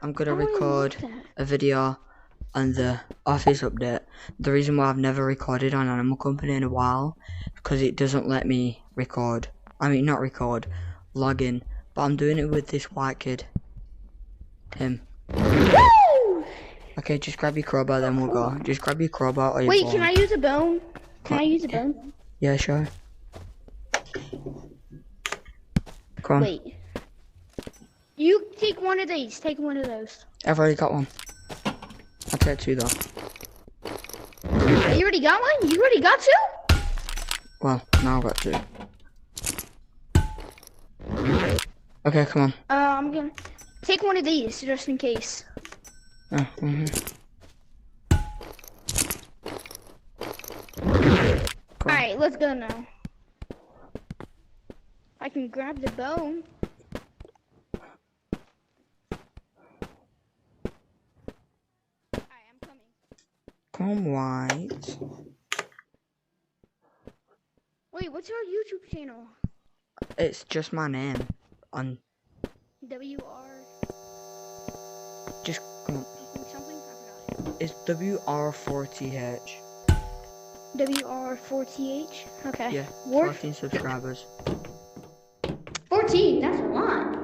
I'm gonna How do I record do that? a video on the office update. The reason why I've never recorded on Animal Company in a while, because it doesn't let me record. I mean, not record, log in. But I'm doing it with this white kid. Him. Woo! Okay, just grab your crowbar, then we'll go. Just grab your crowbar or your Wait, phone. can I use a bone? Can I use a bone? Yeah, sure. Come on. Wait. You take one of these. Take one of those. I've already got one. I'll take two though. You already got one? You already got two? Well, now I've got two. Okay, come on. I'm gonna take one of these just in case. Alright, let's go now. I can grab the bone. Alright, I'm coming. Come white. Wait, what's your YouTube channel? It's just my name. On WR just come on. something? I forgot. It's WR4TH. WR4TH? Okay. Yeah, War 14 subscribers. 14, that's a lot.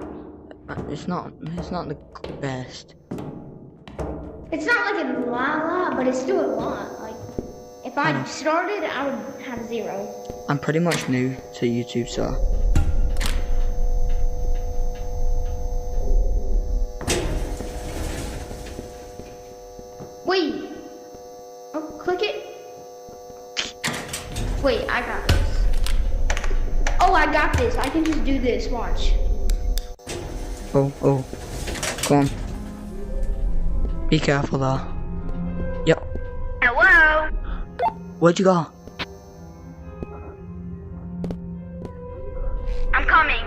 It's not the best. It's not like a lot, but it's still a lot. Like, if I started, I would have 0. I'm pretty much new to YouTube, so. Wait. Oh, click it. Wait, I got this. Oh, I got this. I can just do this. Watch. Oh. Come on. Be careful though. Yep. Hello. Where'd you go? I'm coming.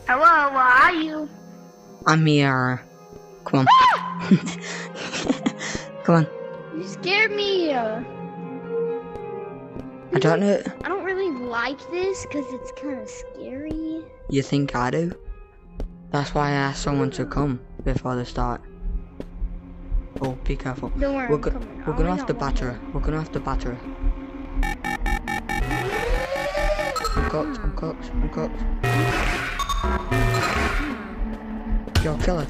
Hello, where are you? I'm here. Come on. Come on. You scared me. I don't know. I don't really like this because it's kind of scary. You think I do? That's why I asked someone to come before the start. Oh, be careful. Don't worry, We're I'm coming. gonna have to batter her. We're gonna have to batter her. I'm cooked. Yo, kill her.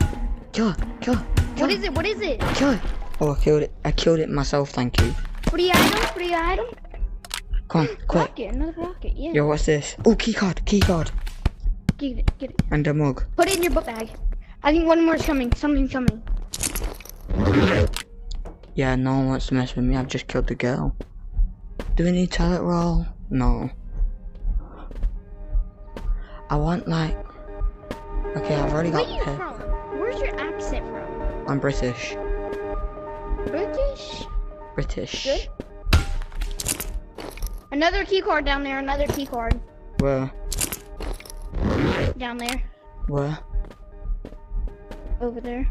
What is it? Kill it. Oh, I killed it myself, thank you. Free item? Come on, quick. Rocket, another rocket, yeah. Yo, what's this? Oh, keycard. Get it. And a mug. Put it in your book bag. I think one more is coming. Something's coming. Yeah, no one wants to mess with me. I've just killed the girl. Do we need toilet roll? No. I want like... Okay, I've already got Where are you paper. from? Where's your accent from? I'm British. British? Good. Another key card down there. Another key card. Where? Down there. Where? Over there.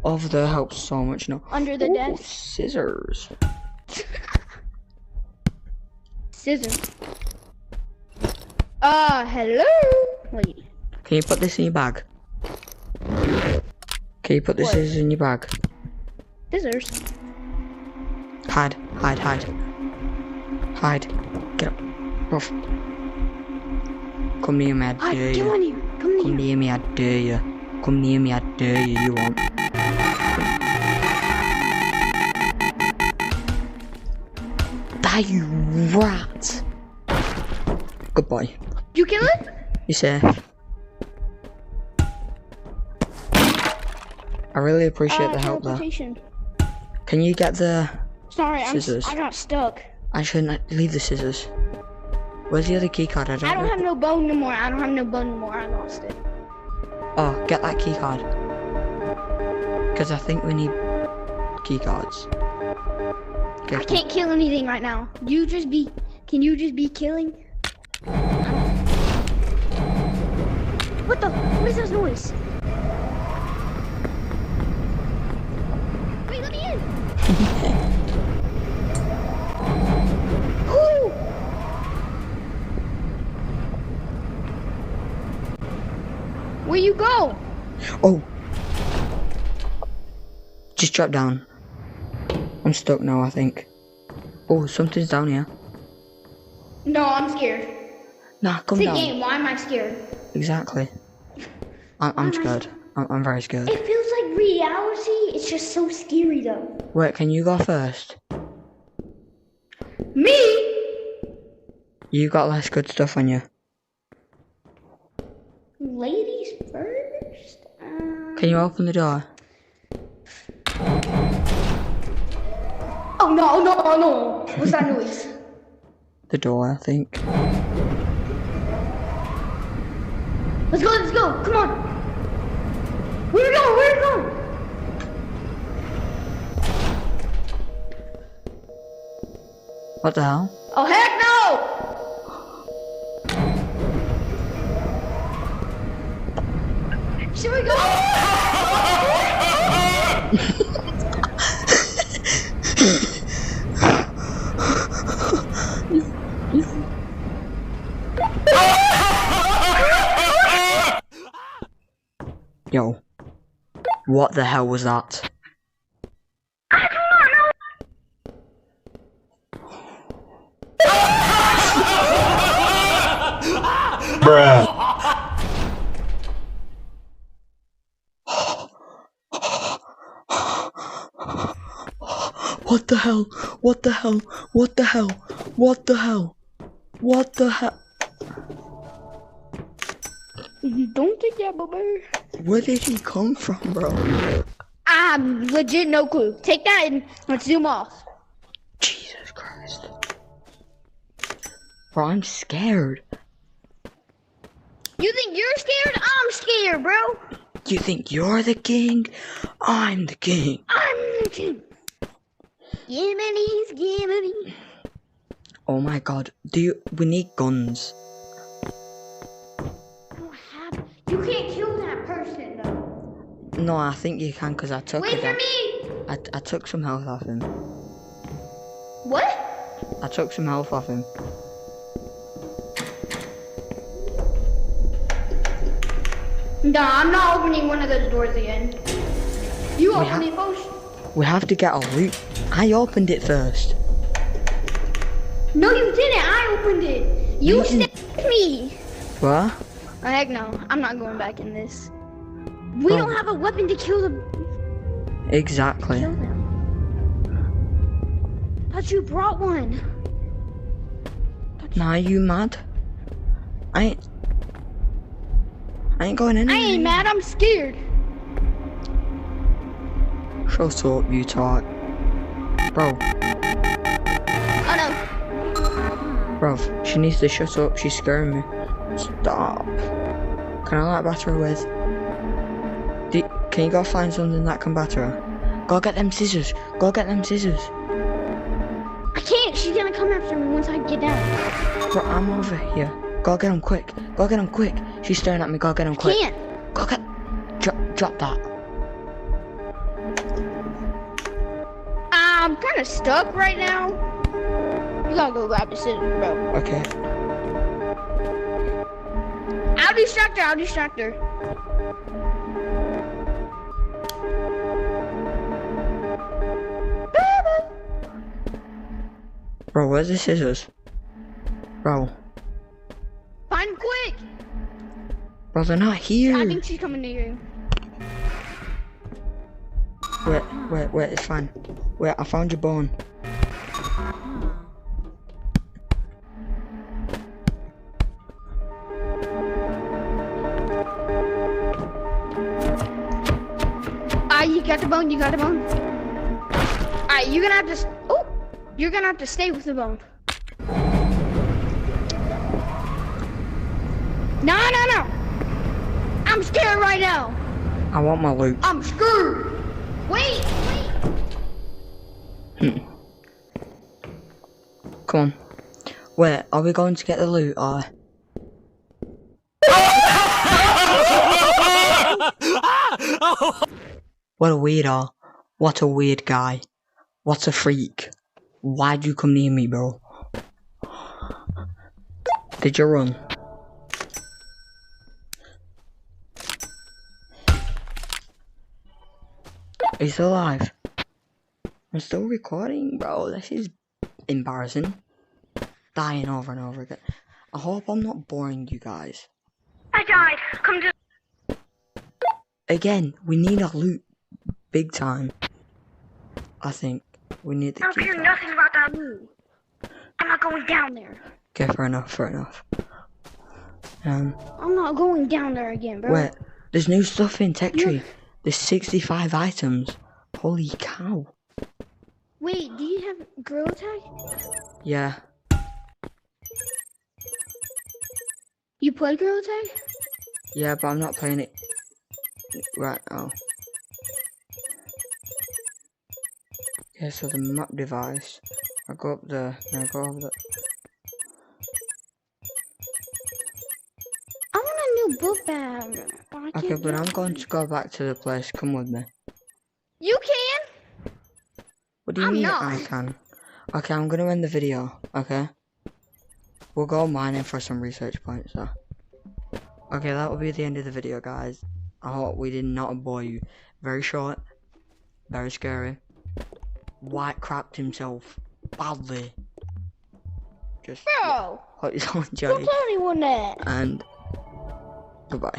Over there helps so much now. Under the desk. Scissors. Scissors. Hello? Wait. Can you put this in your bag? Can you put the What? scissors in your bag? Scissors? Hide. Get up. Ruff. Come near me, I dare Come you. on here. Come near me, I dare you. Come near me, I dare you. You won't. Die, you rat. Good boy. You kill it? You're safe. I really appreciate the help there. Teleportation. Can you get the Sorry, scissors? I got stuck. I shouldn't leave the scissors. Where's the other key card? I don't have no bone no more. I lost it. Oh, get that key card. Because I think we need key cards. Okay, I can't kill anything right now. Can you just be killing? What is this noise? Wait, let me in. Woo! Where you go? Oh! Just drop down. I'm stuck now, I think. Oh, something's down here. No, I'm scared. Nah, come It's a down. game. Why am I scared? Exactly. I'm scared. I'm very scared. It feels like reality. It's just so scary though. Wait, can you go first? Me? You got less good stuff on you. Ladies first? Can you open the door? Oh no, no, no. What's that noise? The door, I think. Let's go, come on. Where are we going? What the hell? Oh heck no! Should we go? Yo. What the hell was that? I do not know. Bruh. What the hell? What the hell? What the hell? What the hell? What the hell? Don't take that, boober. Where did he come from, bro? I'm legit no clue. Take that and let's zoom off. Jesus Christ. Bro, I'm scared. You think you're scared? I'm scared, bro. You think you're the king? I'm the king. I'm the king. Gimmity. Oh my god. We need guns. You can't kill that person though. No, I think you can because I took Wait it. for me. I took some health off him. What? I took some health off him. Nah, I'm not opening one of those doors again. You open it first. We have to get a loot. I opened it first. No, you didn't. I opened it. You stabbed me. What? Oh, heck no. I'm not going back in this. We don't have a weapon to kill them. Exactly. Kill them. But you brought one. Nah, you mad? I ain't going anywhere. I ain't mad. I'm scared. Shut up, you talk. Bro. Oh no. Bro, she needs to shut up. She's scaring me. Stop. Can I like batter her with? Can you go find something that can batter her? Go get them scissors. Go get them scissors. I can't. She's gonna come after me once I get down. Bro, I'm over here. Go get them quick. Go get them quick. She's staring at me. Go get them quick. Can't. Go get. Drop that. I'm kind of stuck right now. You gotta go grab the scissors, bro. Okay. I'll distract her. Bro, where's the scissors? Bro. Find them quick. Bro, they're not here. I think she's coming near you. Wait, it's fine. Wait, I found your bone. You got the bone. Alright, you're gonna have to stay with the bone. No. I'm scared right now. I want my loot. I'm scared. Wait. Come on. Wait, are we going to get the loot or? What a weirdo. What a weird guy. What a freak. Why'd you come near me, bro? Did you run? Are you still alive? I'm still recording, bro. This is embarrassing. Dying over and over again. I hope I'm not boring you guys. I died. Come to. Again, we need a loot. Big time. I think we need to I don't keep care that. nothing about that loot. I'm not going down there. Okay, fair enough, fair enough. I'm not going down there again, bro. Wait, there's new stuff in Tech Tree. There's 65 items. Holy cow. Wait, do you have Gorilla Tag? Yeah. You play Gorilla Tag? Yeah, but I'm not playing it right now. Okay, so the map device. I go up there, and I go over there. I want a new book bag. I Okay, can't but get I'm going one. to go back to the place. Come with me. You can? What do you I'm mean not. I can? Okay, I'm gonna end the video, okay? We'll go mining for some research points, though. Okay, that will be the end of the video, guys. I hope we did not bore you. Very short, very scary. White crapped himself badly. Just Bro, hope you all don't enjoyed, tell anyone that. and goodbye.